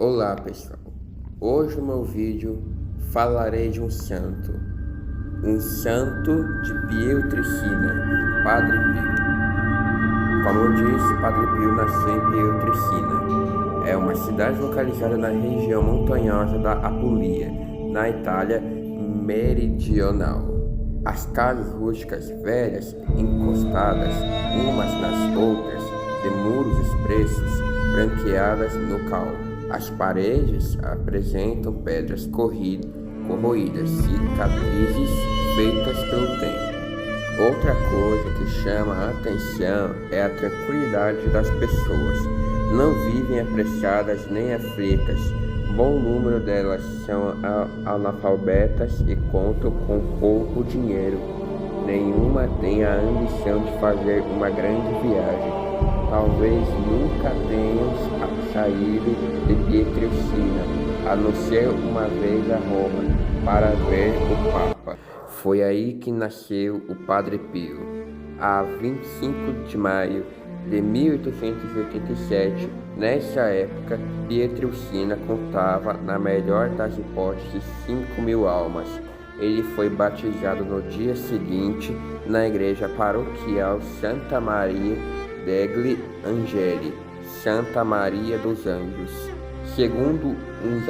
Olá pessoal, hoje no meu vídeo falarei de um santo de Pietrelcina, Padre Pio. Como eu disse, Padre Pio nasceu em Pietrelcina. É uma cidade localizada na região montanhosa da Apulia, na Itália meridional. As casas rústicas velhas, encostadas umas nas outras, de muros espessos, branqueadas no cal. As paredes apresentam pedras corroídas, cicatrizes feitas pelo tempo. Outra coisa que chama a atenção é a tranquilidade das pessoas. Não vivem apressadas nem aflitas. Bom número delas são analfabetas e contam com pouco dinheiro. Nenhuma tem a ambição de fazer uma grande viagem. Talvez nunca tenham saído de Pietrelcina, a não ser uma vez a Roma, para ver o Papa. Foi aí que nasceu o Padre Pio. A 25 de maio de 1887, nessa época, Pietrelcina contava, na melhor das hipóteses, 5.000 almas. Ele foi batizado no dia seguinte na igreja paroquial Santa Maria degli Angeli, Santa Maria dos Anjos. Segundo uns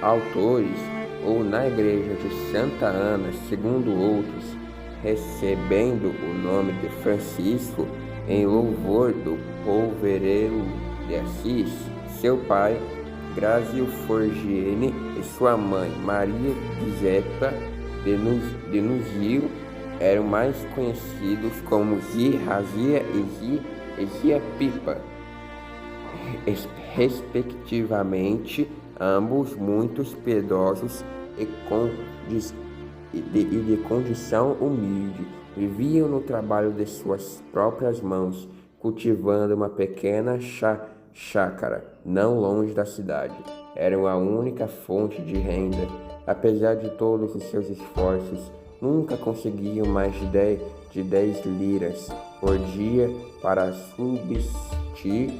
autores, ou na igreja de Santa Ana, segundo outros, recebendo o nome de Francisco em louvor do polvereiro de Assis, seu pai Grazio Forgione e sua mãe Maria Giuseppa de Nuzio eram mais conhecidos como Razia e Zia Pipa, respectivamente, ambos muito piedosos e de condição humilde. Viviam no trabalho de suas próprias mãos, cultivando uma pequena chácara não longe da cidade. Eram a única fonte de renda. Apesar de todos os seus esforços, nunca conseguiam mais de 10 liras por dia para subsistir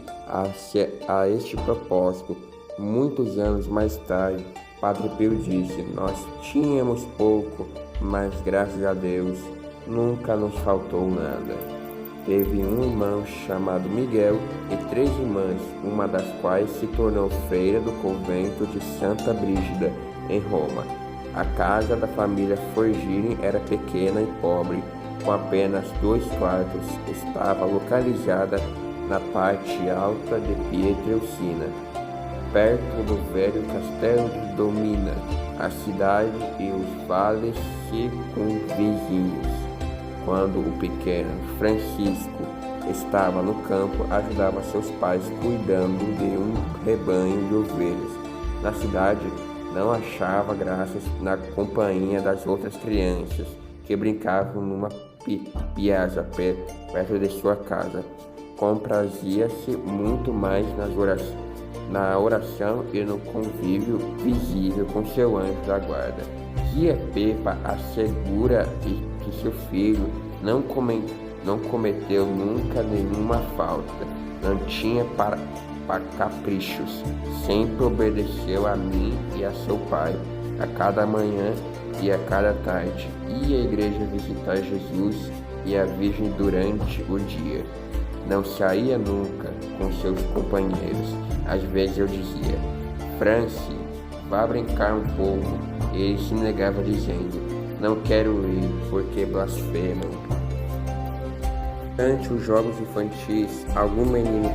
a este propósito. Muitos anos mais tarde, Padre Pio disse: "Nós tínhamos pouco, mas graças a Deus nunca nos faltou nada." Teve um irmão chamado Miguel e 3 irmãs, uma das quais se tornou freira do convento de Santa Brígida, em Roma. A casa da família Forgione era pequena e pobre, com apenas 2 quartos. Estava localizada na parte alta de Pietrelcina, perto do velho castelo que domina a cidade e os vales circunvizinhos. Quando o pequeno Francisco estava no campo, ajudava seus pais cuidando de um rebanho de ovelhas. Na cidade, não achava graças na companhia das outras crianças que brincavam numa piazza perto de sua casa. Comprazia-se muito mais na oração e no convívio visível com seu anjo da guarda. Tia Pepa assegura que seu filho não cometeu nunca nenhuma falta, não tinha para caprichos, sempre obedeceu a mim e a seu pai, a cada manhã e a cada tarde, ia à igreja visitar Jesus e a Virgem durante o dia. Não saía nunca com seus companheiros. Às vezes eu dizia: "Franci, vá brincar um pouco." Ele se negava dizendo: "Não quero ir, porque blasfemam." Durante os jogos infantis, algum menino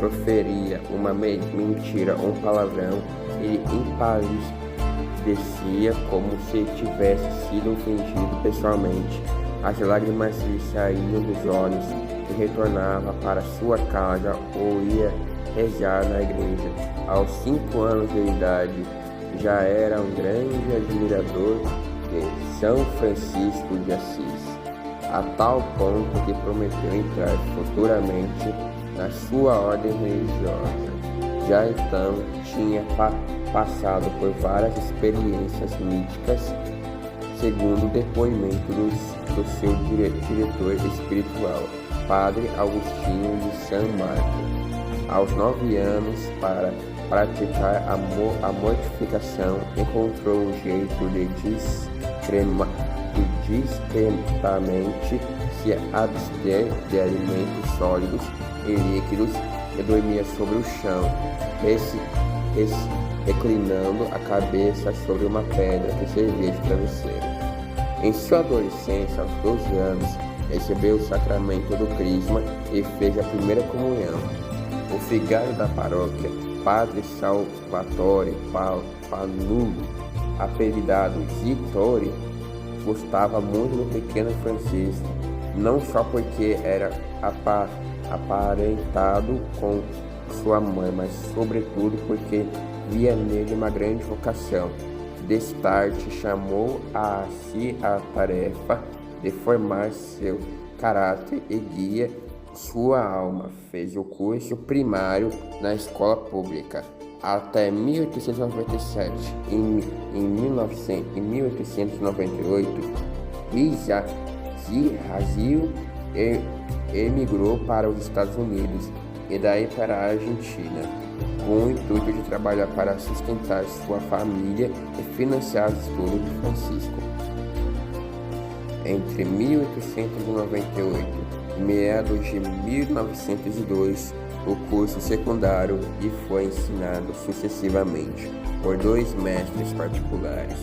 proferia uma mentira ou um palavrão, ele empalidecia como se tivesse sido ofendido pessoalmente. As lágrimas lhe saíam dos olhos e retornava para sua casa ou ia rezar na igreja. Aos 5 anos de idade, já era um grande admirador de São Francisco de Assis, a tal ponto que prometeu entrar futuramente na sua ordem religiosa. Já então tinha passado por várias experiências místicas, segundo o depoimento do seu diretor espiritual, Padre Agostinho de San Marco. Aos 9 anos, para praticar a mortificação, encontrou um jeito de discretamente se abster de alimentos sólidos e líquidos e dormia sobre o chão, reclinando a cabeça sobre uma pedra que servia de travesseiro. Em sua adolescência, aos 12 anos, recebeu o sacramento do crisma e fez a primeira comunhão. O vigário da paróquia, Padre Salvatore Panulo, apelidado Zittore, gostava muito do pequeno Francisco, não só porque era aparentado com sua mãe, mas sobretudo porque via nele uma grande vocação. Destarte chamou a si a tarefa de formar seu caráter e guia sua alma. Fez o curso primário na escola pública até 1897. Em 1898, Razil emigrou para os Estados Unidos e daí para a Argentina, com o intuito de trabalhar para sustentar sua família e financiar os estudos de Francisco. Entre 1898 e meados de 1902, o curso secundário lhe foi ensinado sucessivamente por 2 mestres particulares,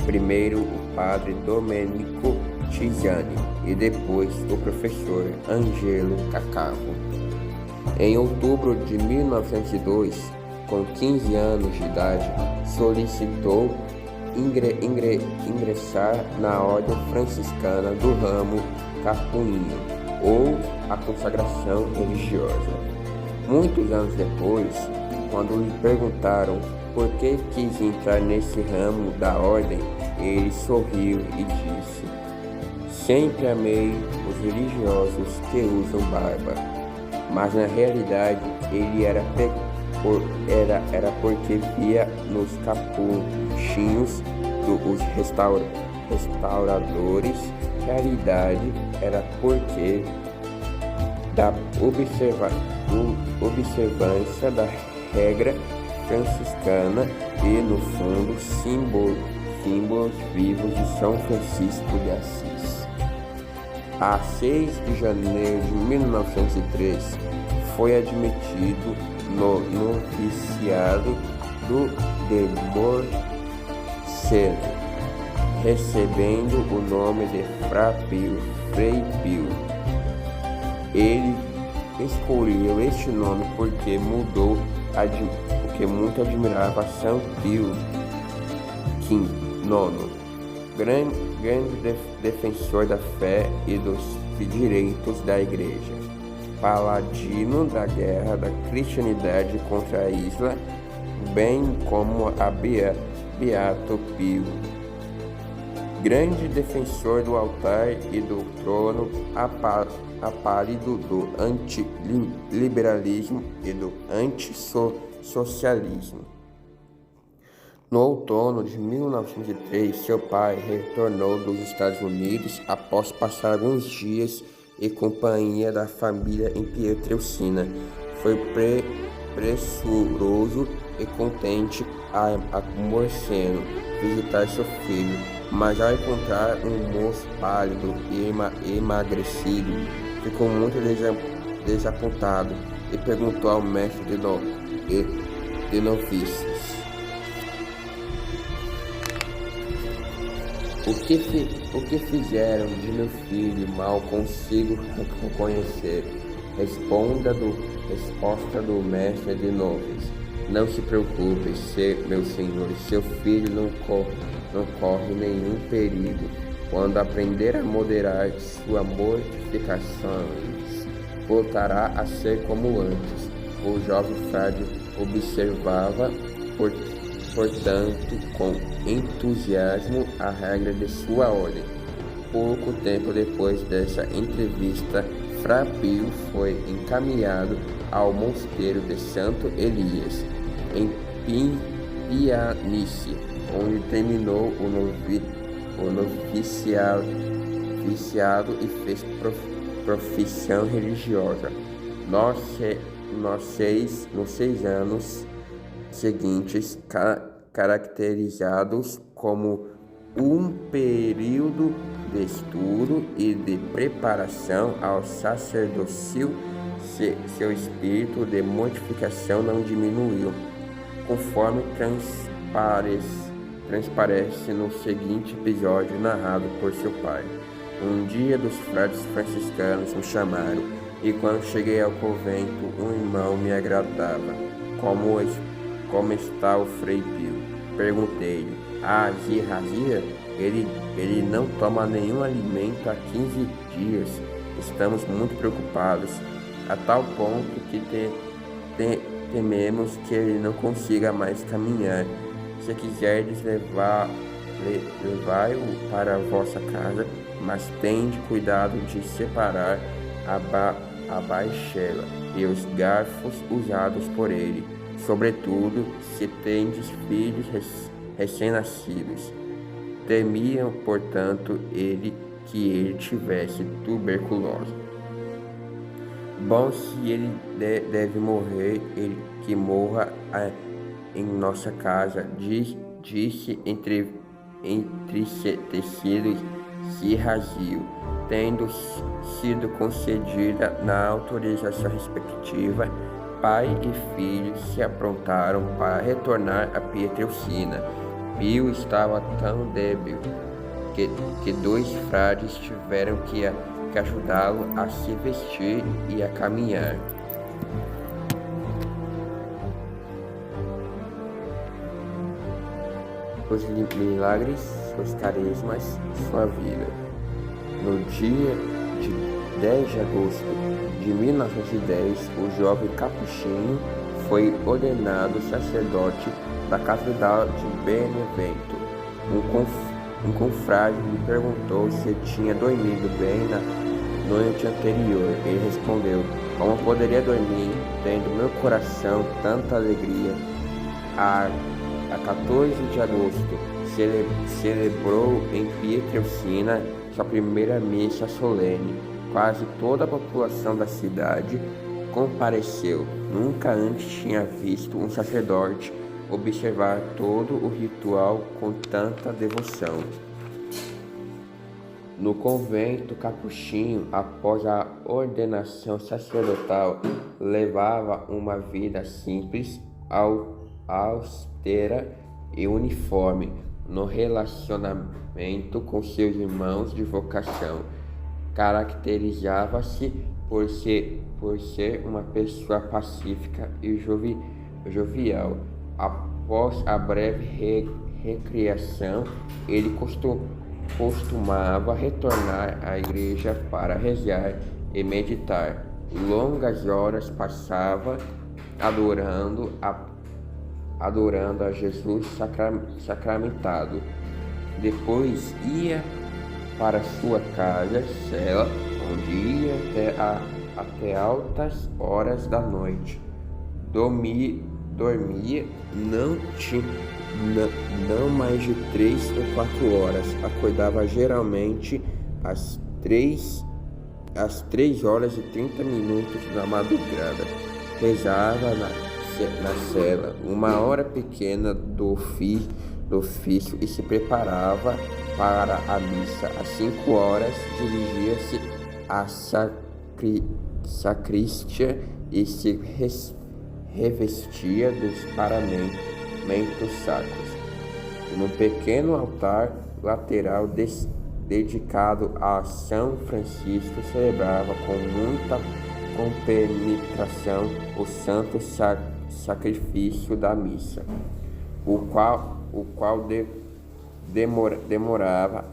primeiro o padre Domenico Tiziani e depois o professor Angelo Cacavo. Em outubro de 1902, com 15 anos de idade, solicitou ingressar na ordem franciscana do ramo capuinho, ou a consagração religiosa. Muitos anos depois, quando lhe perguntaram por que quis entrar nesse ramo da ordem, ele sorriu e disse: "Sempre amei os religiosos que usam barba." Mas na realidade ele era porque via nos capuchinhos dos restauradores. Realidade era porque da observância da regra franciscana e, no fundo, símbolos vivos de São Francisco de Assis. A 6 de janeiro de 1903, foi admitido no noviciado de Morcelo, recebendo o nome de Frei Pio. Ele escolheu este nome porque muito admirava São Pio IX, grande defensor da fé e dos direitos da Igreja, paladino da guerra da cristianidade contra a Isla, bem como a Beato Pio, grande defensor do altar e do trono, apárido do antiliberalismo e do antissocialismo. No outono de 1903, seu pai retornou dos Estados Unidos após passar alguns dias em companhia da família em Pietrelcina. Foi pressuroso e contente a Morceno visitar seu filho, mas ao encontrar um moço pálido e emagrecido, ficou muito desapontado e perguntou ao mestre de noviços: O que fizeram de meu filho? Mal consigo reconhecer. Resposta do mestre de noviços: Não se preocupe, meu senhor, seu filho não corre nenhum perigo. Quando aprender a moderar suas mortificações, voltará a ser como antes. O jovem frade observava, portanto, com entusiasmo a regra de sua ordem. Pouco tempo depois dessa entrevista, Frei Pio foi encaminhado ao mosteiro de Santo Elias, em Pianice, onde terminou o noviciado e fez profissão religiosa. nos 6 anos seguintes, caracterizados como um período de estudo e de preparação ao sacerdócio, seu espírito de mortificação não diminuiu, conforme transparece no seguinte episódio narrado por seu pai. Um dia dos frades franciscanos me chamaram, e quando cheguei ao convento, um irmão me agradava. Como está o Frei Pio? Perguntei-lhe. Razia, ele não toma nenhum alimento há 15 dias. Estamos muito preocupados, a tal ponto que tememos que ele não consiga mais caminhar. Se quiserdes levai-o para a vossa casa, mas tende cuidado de separar a baixela e os garfos usados por ele, sobretudo se tendes filhos recém-nascidos. Temiam, portanto, que ele tivesse tuberculose. Bom, se ele deve morrer, que morra em nossa casa, disse entristecido Razio. Tendo sido concedida na autorização respectiva, pai e filho se aprontaram para retornar a Pietrelcina. Pio estava tão débil que 2 frades tiveram que ajudá-lo a se vestir e a caminhar. Os milagres, os carismas, sua vida. No dia de 10 de agosto de 1910, o jovem Capuchinho foi ordenado sacerdote da Catedral de Benevento. Um confrade me perguntou se tinha dormido bem na noite anterior. Ele respondeu: como poderia dormir, tendo meu coração tanta alegria? A 14 de agosto, celebrou em Pietrelcina sua primeira missa solene. Quase toda a população da cidade compareceu. Nunca antes tinha visto um sacerdote observar todo o ritual com tanta devoção. No convento, Capuchinho, após a ordenação sacerdotal, levava uma vida simples, austera e uniforme no relacionamento com seus irmãos de vocação. Caracterizava-se por ser uma pessoa pacífica e jovial. Após a breve recriação, ele costumava retornar à igreja para rezar e meditar. Longas horas passava adorando a Jesus sacramentado. Depois ia para sua casa, cela, onde ia até altas horas da noite. Dormia não mais de 3 ou 4 horas. Acordava geralmente às 3 horas e 30 minutos da madrugada. Rezava na cela uma hora pequena do ofício e se preparava para a missa. Às 5 horas dirigia-se à sacristia e se revestia dos paramentos sacros. No pequeno altar lateral dedicado a São Francisco, celebrava com muita compenetração o santo sacrifício da missa, o qual demorava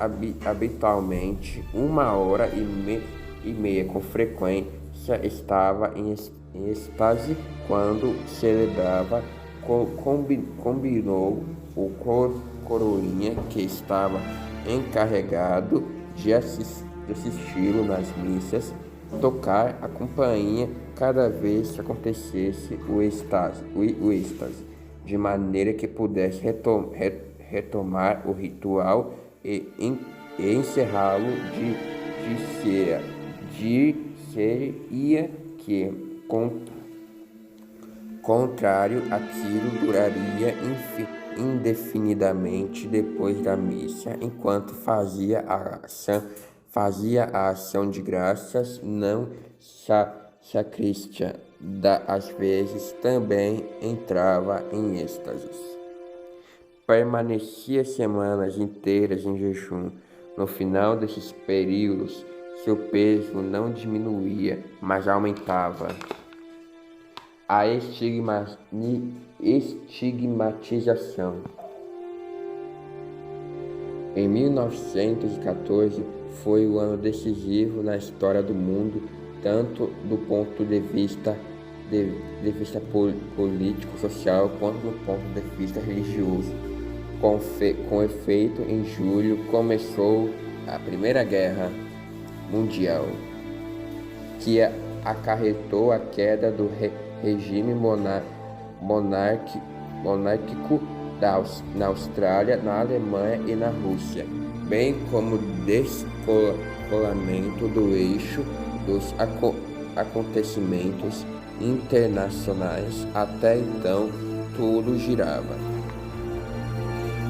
habitualmente 1h30. Com frequência estava em êxtase quando celebrava. Combinou o coroinha, que estava encarregado de assisti-lo nas missas, tocar a campainha cada vez que acontecesse o êxtase, de maneira que pudesse retomar o ritual e encerrá-lo. Dizia que contrário, aquilo duraria indefinidamente depois da missa, enquanto fazia a ação de graças, não sacristia, às vezes também entrava em êxtases. Permanecia semanas inteiras em jejum. No final desses períodos, seu peso não diminuía, mas aumentava. A estigmatização. Em 1914 foi o ano decisivo na história do mundo, tanto do ponto de vista político-social quanto do ponto de vista religioso. Com efeito, em julho começou a Primeira Guerra Mundial, que acarretou a queda do regime monárquico na Austrália, na Alemanha e na Rússia, bem como o descolamento do eixo dos acontecimentos internacionais. Até então, tudo girava.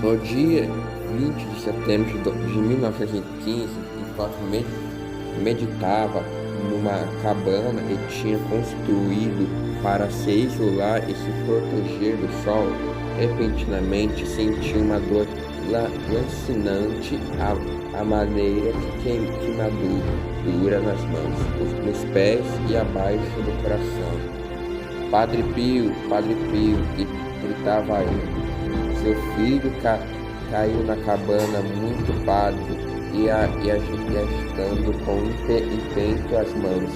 No dia 20 de setembro de 1915, enquanto meditava numa cabana e tinha construído para se isolar e se proteger do sol, repentinamente sentiu uma dor lancinante à maneira de queimadura nas mãos, nos pés e abaixo do coração. Padre Pio, gritava ele. Seu filho caiu na cabana muito pálido e agitando com intento as mãos,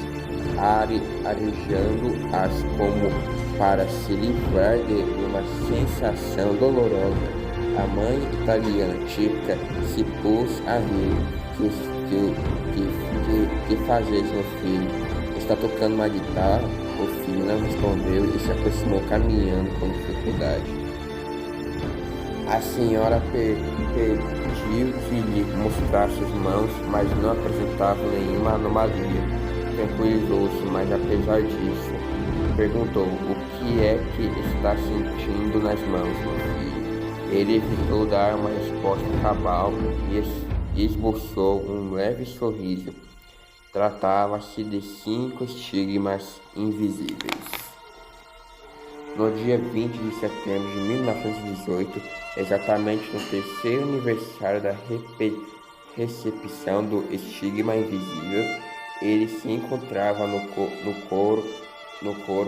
arejando-as como para se livrar de uma sensação dolorosa. A mãe italiana típica se pôs a rir. Que fazes, meu filho? Está tocando uma guitarra? O filho não respondeu e se aproximou caminhando com dificuldade. A senhora pediu que lhe mostrasse as mãos, mas não apresentava nenhuma anomalia. Tranquilizou-se, mas apesar disso, perguntou: o que é que está sentindo nas mãos, meu filho? Ele evitou dar uma resposta cabal e esboçou um leve sorriso. Tratava-se de 5 estigmas invisíveis. No dia 20 de setembro de 1918, exatamente no terceiro aniversário da recepção do estigma invisível, ele se encontrava no coro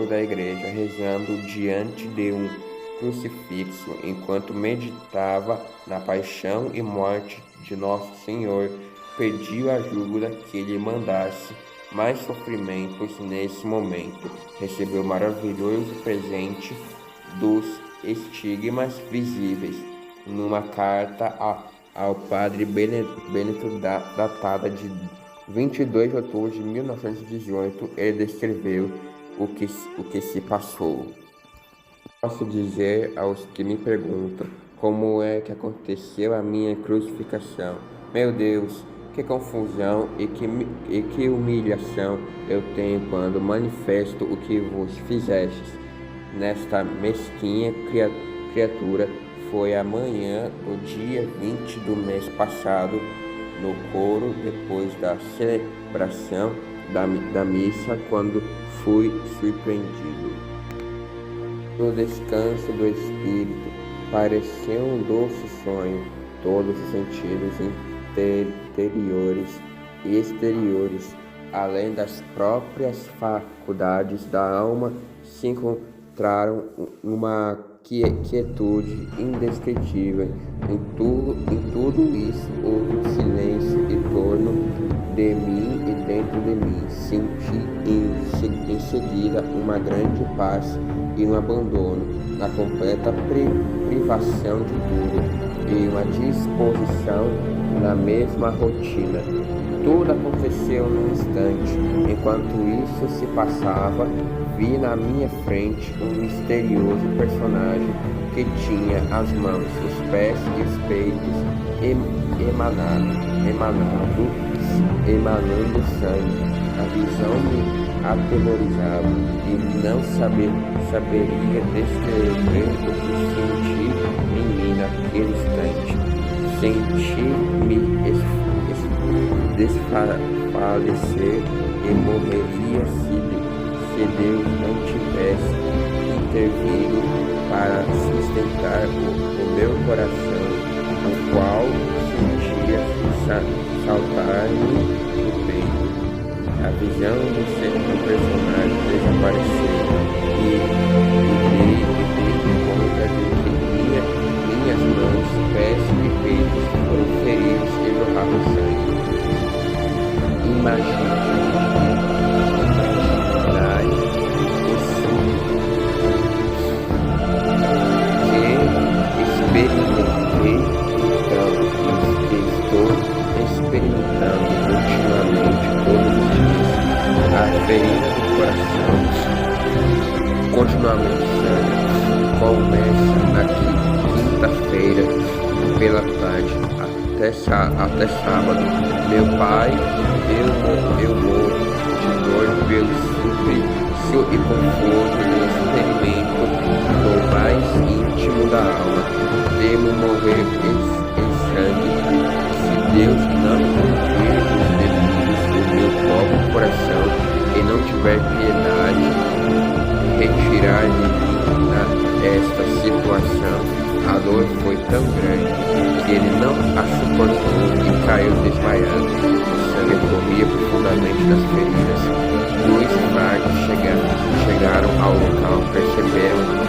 da igreja, rezando diante de um crucifixo, enquanto meditava na paixão e morte de Nosso Senhor. Pediu ajuda que lhe mandasse mais sofrimentos nesse momento. Recebeu o maravilhoso presente dos estigmas visíveis numa carta ao padre Benedito, datada de 22 de outubro de 1918. Ele descreveu o que se passou. Posso dizer aos que me perguntam como é que aconteceu a minha crucificação. Meu Deus, que confusão e que humilhação eu tenho quando manifesto o que vos fizestes nesta mesquinha criatura. Foi amanhã do dia 20 do mês passado, no coro, depois da celebração da missa, quando fui surpreendido. No descanso do espírito, pareceu um doce sonho. Todos os sentidos interiores e exteriores, além das próprias faculdades da alma, se encontraram uma quietude indescritível. Em tudo isso houve um silêncio em torno de mim e dentro de mim. Senti em seguida uma grande paz e um abandono, na completa privação de tudo, e uma disposição na mesma rotina. Tudo aconteceu num instante. Enquanto isso se passava, vi na minha frente um misterioso personagem que tinha as mãos, os pés e os peitos emanando sangue. A visão atemorizava e não saberia descrever o que senti em mim naquele instante. Senti-me desfalecer e morreria se Deus não tivesse intervindo para sustentar o meu coração, o qual sentia saltar-me no peito. A visão do personagem desapareceu e dei conta de que minhas mãos, pés e peitos foram feridos e jorravam sangue. Imagine experimentei então que estou experimentando continuamente todos os dias a ferida do coração continuamente sangue. Começa na quinta-feira pela tarde até sábado. Meu pai, eu morro de dor pelo suplício e conforto do experimento no mais íntimo da alma. Temo morrer em sangue. Se Deus não cumprir os desígnios do meu pobre coração e não tiver piedade, retirar de mim esta situação. A dor foi tão grande que ele não a suportou e caiu desmaiado. O sangue corria profundamente das feridas. Dois frades chegaram ao local, perceberam